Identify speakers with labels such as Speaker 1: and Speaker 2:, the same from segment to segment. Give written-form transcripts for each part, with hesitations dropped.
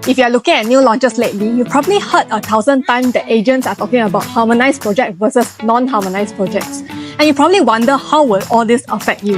Speaker 1: If you're looking at new launches lately, you probably heard 1,000 times that agents are talking about harmonized projects versus non-harmonized projects. And you probably wonder how will all this affect you.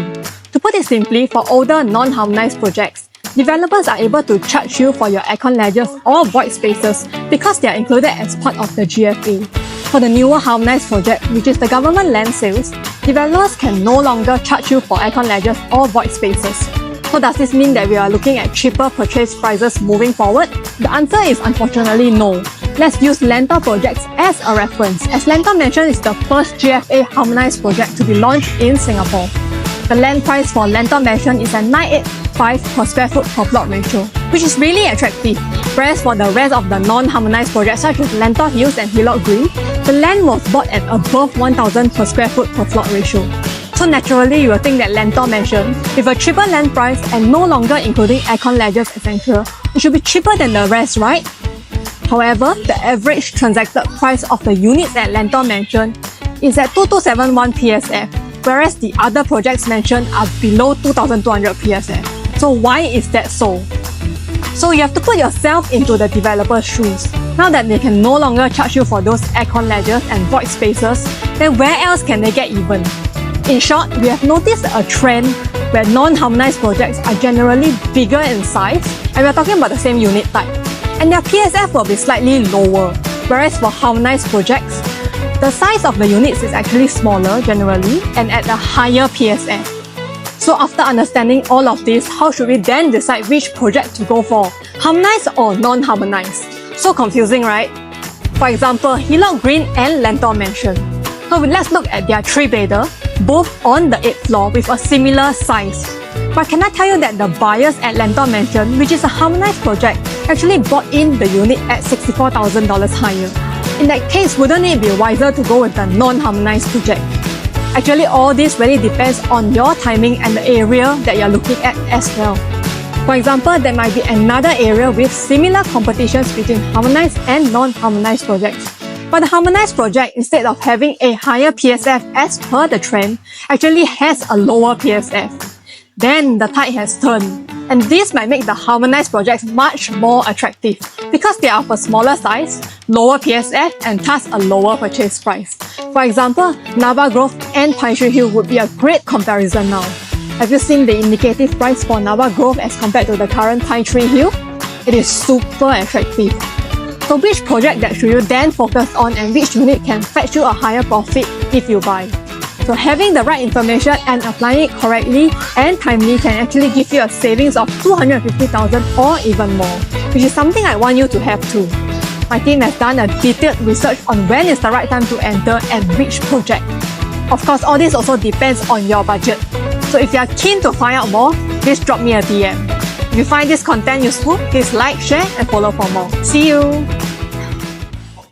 Speaker 1: To put it simply, for older non-harmonized projects, developers are able to charge you for your aircon ledgers or void spaces because they are included as part of the GFA. For the newer harmonized project, which is the government land sales, developers can no longer charge you for aircon ledgers or void spaces. So does this mean that we are looking at cheaper purchase prices moving forward? The answer is unfortunately no. Let's use Lentor projects as a reference, as Lentor Mansion is the first GFA harmonized project to be launched in Singapore. The land price for Lentor Mansion is at 985 per square foot per plot ratio, which is really attractive. Whereas for the rest of the non-harmonized projects such as Lentor Hills and Hillock Green, the land was bought at above 1,000 per square foot per plot ratio. So naturally, you will think that Lentor Mansion, with a cheaper land price and no longer including aircon ledgers etc., it should be cheaper than the rest, right? However, the average transacted price of the units at Lentor Mansion is at 2271 PSF, whereas the other projects mentioned are below 2200 PSF. So why is that so? So you have to put yourself into the developer's shoes. Now that they can no longer charge you for those aircon ledgers and void spaces, then where else can they get even? In short, we have noticed a trend where non-harmonized projects are generally bigger in size, and we're talking about the same unit type, and their PSF will be slightly lower, whereas for harmonized projects, the size of the units is actually smaller generally and at a higher PSF. So after understanding all of this, how should we then decide which project to go for? Harmonized or non-harmonized? So confusing, right? For example, Hillock Green and Lentor Mansion. So let's look at their 3-bedder, both on the 8th floor with a similar size. But can I tell you that the buyers at Lentor Mansion, which is a harmonized project, actually bought in the unit at $64,000 higher. In that case, wouldn't it be wiser to go with the non-harmonized project? Actually, all this really depends on your timing and the area that you're looking at as well. For example, there might be another area with similar competitions between harmonized and non-harmonized projects. But the harmonized project, instead of having a higher PSF as per the trend, actually has a lower PSF. Then the tide has turned, and this might make the harmonized projects much more attractive because they are of a smaller size, lower PSF, and thus a lower purchase price. For example, Nava Grove and Pine Tree Hill would be a great comparison now. Have you seen the indicative price for Nava Grove as compared to the current Pine Tree Hill? It is super attractive. So which project that should you then focus on and which unit can fetch you a higher profit if you buy? So having the right information and applying it correctly and timely can actually give you a savings of $250,000 or even more, which is something I want you to have too. My team has done a detailed research on when is the right time to enter and which project. Of course, all this also depends on your budget. So if you are keen to find out more, please drop me a DM. If you find this content useful, please like, share and follow for more. See you!